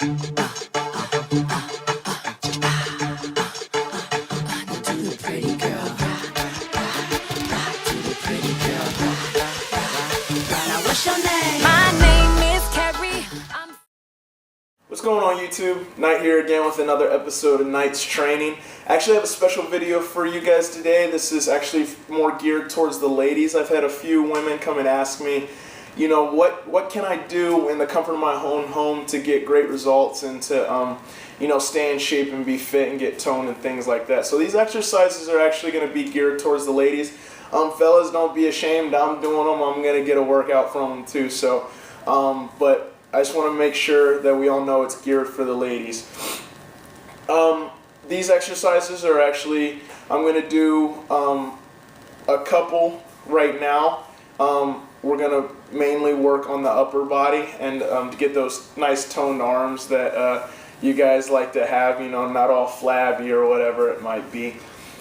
What's going on YouTube? Knight here again with another episode of Knight's Training. I actually have a special video for you guys today. This is actually more geared towards the ladies. I've had a few women come and ask me, you know, what can I do in the comfort of my own home to get great results and to you know, stay in shape and be fit and get toned and things like that. So these exercises are actually going to be geared towards the ladies. Fellas, don't be ashamed. I'm doing them. I'm going to get a workout from them too. So, but I just want to make sure that we all know it's geared for the ladies. These exercises are actually, I'm going to do a couple right now. We're going to mainly work on the upper body and to get those nice toned arms that you guys like to have, you know, not all flabby or whatever it might be.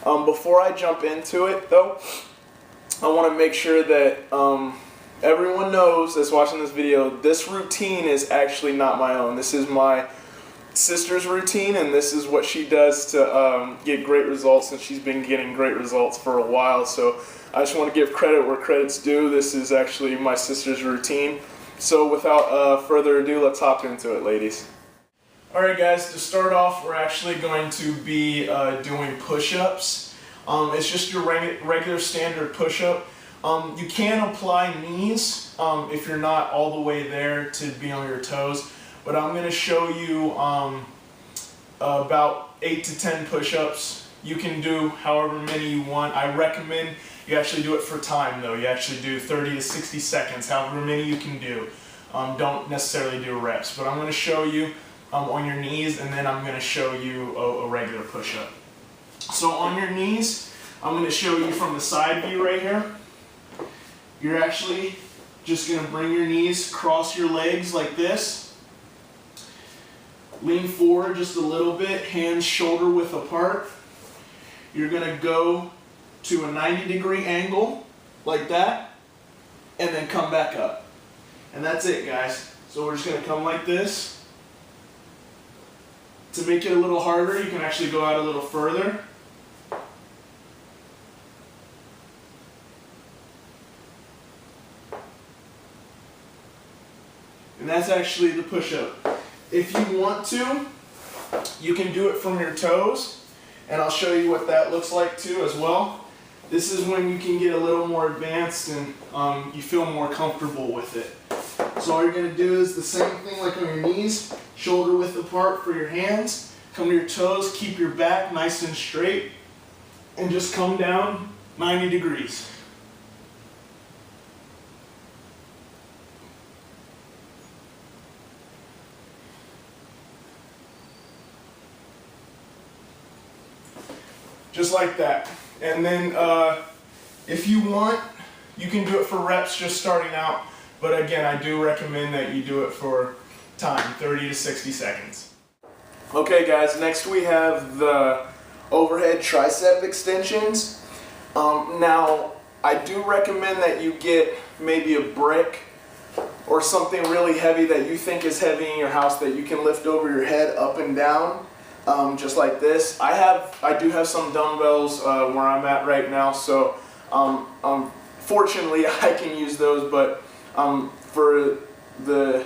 Before I jump into it though, I want to make sure that everyone knows that's watching this video, this routine is actually not my own. This is my sister's routine, and this is what she does to get great results, and she's been getting great results for a while. So I just want to give credit where credit's due. This is actually my sister's routine. So without further ado, let's hop into it, ladies. Alright guys, to start off, we're actually going to be doing push-ups. It's just your regular standard push-up. You can apply knees if you're not all the way there to be on your toes, but I'm going to show you about 8 to 10 push-ups. You can do however many you want. I recommend you actually do it for time though. You actually do 30 to 60 seconds, however many you can do. Don't necessarily do reps, but I'm going to show you on your knees, and then I'm going to show you a regular push-up. So on your knees, I'm going to show you from the side view right here. You're actually just going to bring your knees, cross your legs like this. Lean forward just a little bit, hands shoulder width apart. You're going to go to a 90-degree angle like that, and then come back up. And that's it, guys. So we're just going to come like this. To make it a little harder, you can actually go out a little further. And that's actually the push-up. If you want to, you can do it from your toes, and I'll show you what that looks like too as well. This is when you can get a little more advanced and you feel more comfortable with it. So all you're going to do is the same thing like on your knees, shoulder width apart for your hands, come to your toes, keep your back nice and straight, and just come down 90 degrees. Just like that. And then if you want, you can do it for reps just starting out. But again, I do recommend that you do it for time, 30 to 60 seconds. Okay guys, next we have the overhead tricep extensions. Now, I do recommend that you get maybe a brick or something really heavy that you think is heavy in your house that you can lift over your head up and down. Just like this. I do have some dumbbells where I'm at right now, so fortunately I can use those, but for the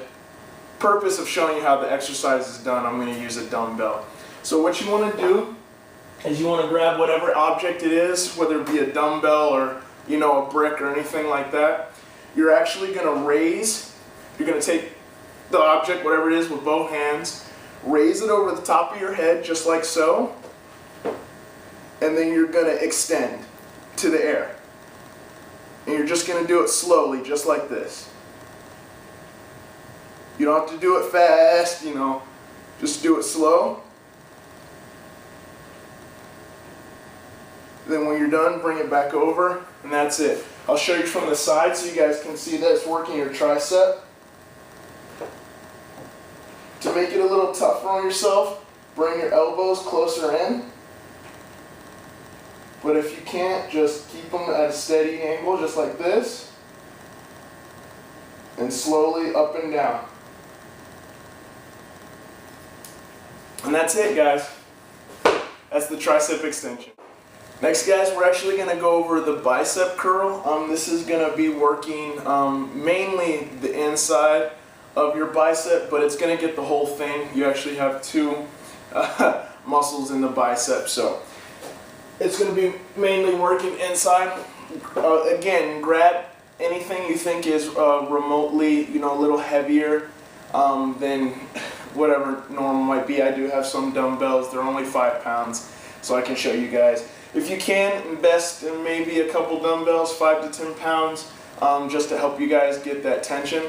purpose of showing you how the exercise is done, I'm going to use a dumbbell. So what you want to do is you want to grab whatever object it is, whether it be a dumbbell or, you know, a brick or anything like that. You're actually going to raise, you're going to take the object, whatever it is, with both hands, raise it over the top of your head just like so, and then you're going to extend to the air. And you're just going to do it slowly, just like this. You don't have to do it fast, you know, just do it slow. Then when you're done, bring it back over, and that's it. I'll show you from the side so you guys can see that it's working your tricep. To make it a little tougher on yourself, bring your elbows closer in. But if you can't, just keep them at a steady angle, just like this. And slowly up and down. And that's it, guys. That's the tricep extension. Next, guys, we're actually going to go over the bicep curl. This is going to be working mainly the inside of your bicep, but it's going to get the whole thing. You actually have two muscles in the bicep, so it's going to be mainly working inside. Again, grab anything you think is remotely, a little heavier than whatever normal might be. I do have some dumbbells. They're only 5 pounds, so I can show you guys. If you can, invest in maybe a couple dumbbells, 5 to 10 pounds, just to help you guys get that tension.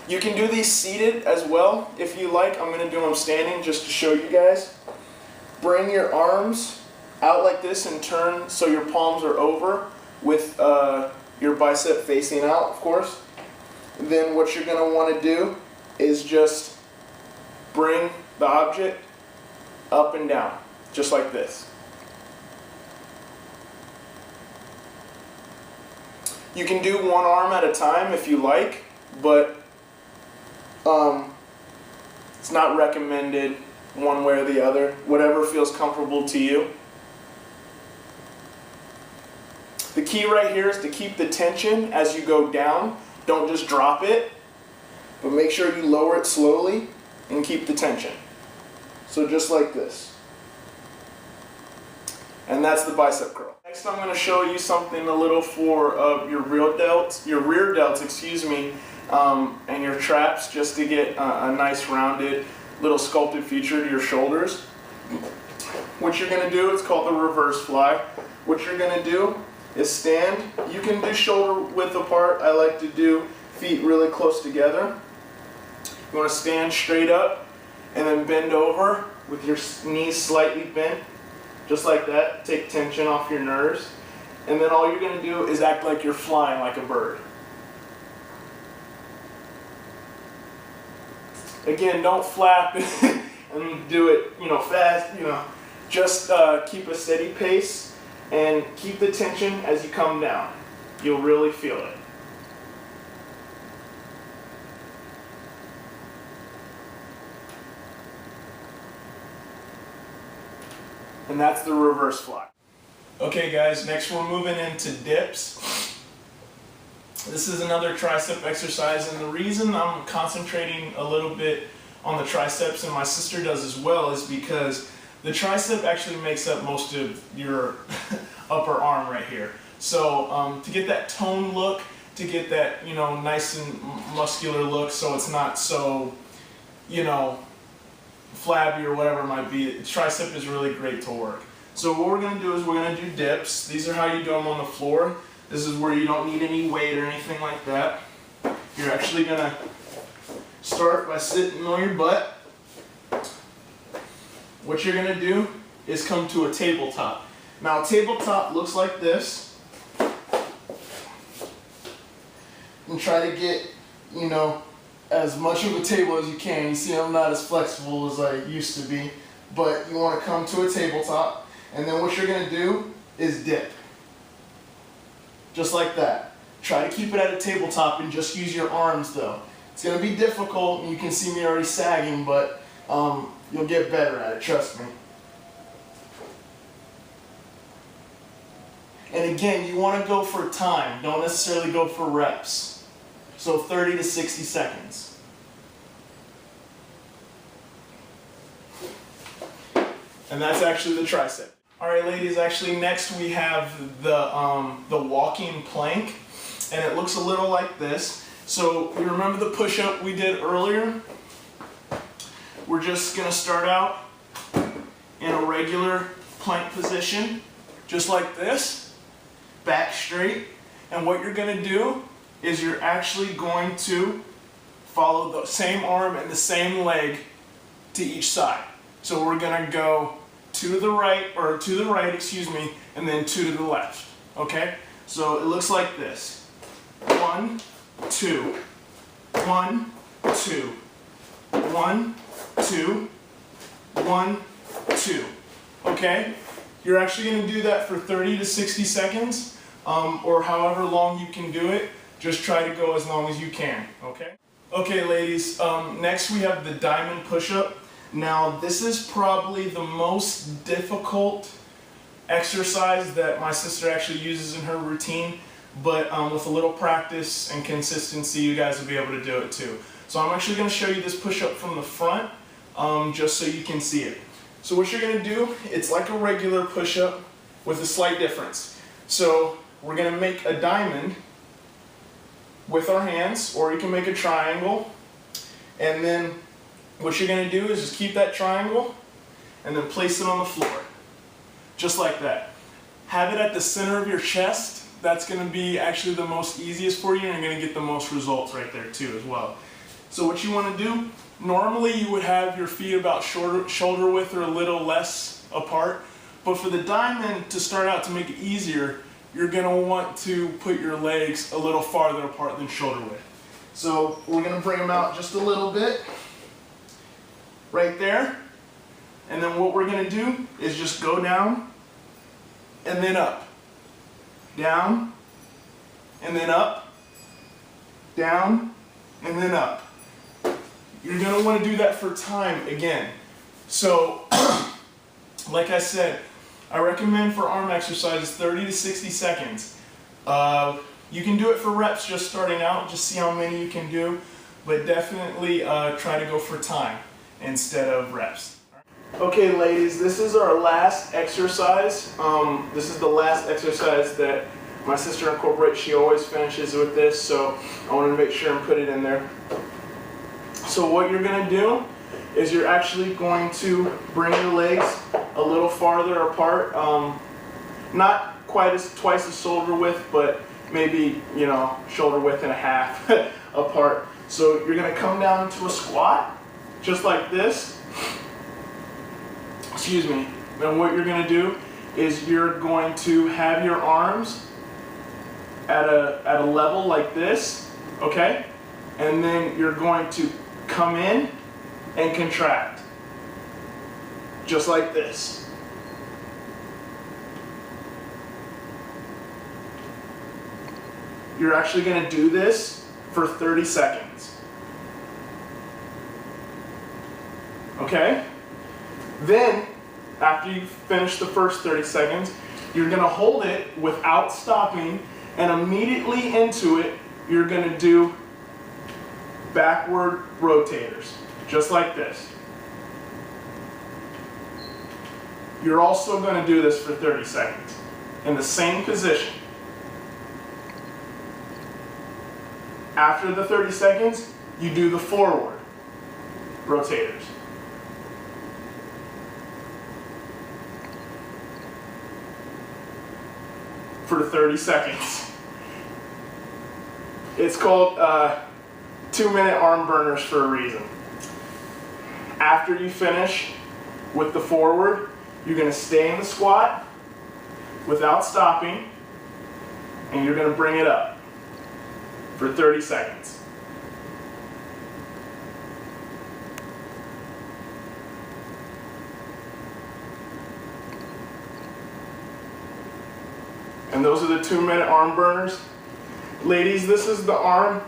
You can do these seated as well if you like. I'm going to do them standing just to show you guys. Bring your arms out like this and turn so your palms are over with your bicep facing out, of course. Then what you're going to want to do is just bring the object up and down, just like this. You can do one arm at a time if you like, but it's not recommended one way or the other. Whatever feels comfortable to you. The key right here is to keep the tension as you go down. Don't just drop it, but make sure you lower it slowly and keep the tension. So just like this. And that's the bicep curl. Next, I'm going to show you something a little for your rear delts, excuse me, and your traps, just to get a nice rounded little sculpted feature to your shoulders. What you're going to do, it's called the reverse fly. What you're going to do is stand. You can do shoulder width apart. I like to do feet really close together. You want to stand straight up and then bend over with your knees slightly bent, just like that. Take tension off your nerves. And then all you're going to do is act like you're flying like a bird. Again, don't flap and do it, fast, Just keep a steady pace and keep the tension as you come down. You'll really feel it. And that's the reverse fly. Okay guys, next we're moving into dips. This is another tricep exercise, and the reason I'm concentrating a little bit on the triceps, and my sister does as well, is because the tricep actually makes up most of your upper arm right here. So to get that toned look, to get that nice and muscular look, so it's not so flabby or whatever it might be, tricep is really great to work. So what we're going to do is we're going to do dips. These are how you do them on the floor. This is where you don't need any weight or anything like that. You're actually going to start by sitting on your butt. What you're going to do is come to a tabletop. Now a tabletop looks like this. And try to get, as much of a table as you can. You see, I'm not as flexible as I used to be, but you want to come to a tabletop, and then what you're going to do is dip. Just like that. Try to keep it at a tabletop and just use your arms though. It's going to be difficult, and you can see me already sagging, but you'll get better at it, trust me. And again, you want to go for time, don't necessarily go for reps. So 30 to 60 seconds. And that's actually the tricep. Alright ladies, actually next we have the walking plank, and it looks a little like this. So you remember the push-up we did earlier? We're just going to start out in a regular plank position, just like this, back straight, and what you're going to do is you're actually going to follow the same arm and the same leg to each side. So we're going to go to the right, and then two to the left. Okay? So it looks like this. 1, 2, 1, 2, 1, 2, 1, 2. Okay? You're actually going to do that for 30 to 60 seconds, or however long you can do it. Just try to go as long as you can. Okay? Okay, ladies. Next we have the diamond push-up. Now, this is probably the most difficult exercise that my sister actually uses in her routine, but with a little practice and consistency, you guys will be able to do it too. So I'm actually going to show you this push-up from the front, just so you can see it. So what you're going to do, it's like a regular push-up with a slight difference. So we're going to make a diamond with our hands, or you can make a triangle, and then what you're going to do is just keep that triangle and then place it on the floor, just like that. Have it at the center of your chest. That's going to be actually the most easiest for you, and you're going to get the most results right there too as well. So what you want to do, normally you would have your feet about shoulder width or a little less apart, but for the diamond, to start out, to make it easier, you're going to want to put your legs a little farther apart than shoulder width. So we're going to bring them out just a little bit, right there, and then what we're going to do is just go down and then up, down and then up, down and then up. You're going to want to do that for time again. So like I said, I recommend for arm exercises 30 to 60 seconds. You can do it for reps just starting out, just see how many you can do, but definitely try to go for time instead of reps. Okay ladies, this is our last exercise. This is the last exercise that my sister incorporates. She always finishes with this, so I wanted to make sure and put it in there. So what you're going to do is you're actually going to bring your legs a little farther apart, not quite as twice as shoulder width, but maybe, you know, shoulder width and a half apart. So you're going to come down into a squat, just like this. Excuse me. And what you're going to do is you're going to have your arms at a level like this, okay? And then you're going to come in and contract, just like this. You're actually going to do this for 30 seconds. Okay? Then, after you finish the first 30 seconds, you're going to hold it without stopping, and immediately into it, you're going to do backward rotators, just like this. You're also going to do this for 30 seconds in the same position. After the 30 seconds, you do the forward rotators. For 30 seconds. It's called 2-minute arm burners for a reason. After you finish with the forward, you're going to stay in the squat without stopping, and you're going to bring it up for 30 seconds. And those are the 2-minute arm burners. Ladies, this is the arm,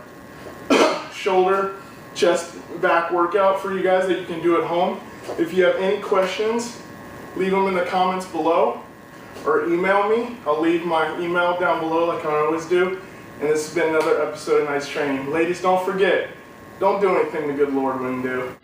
shoulder, chest, back workout for you guys that you can do at home. If you have any questions, leave them in the comments below or email me. I'll leave my email down below like I always do. And this has been another episode of Nice Training. Ladies, don't forget, don't do anything the good Lord wouldn't do.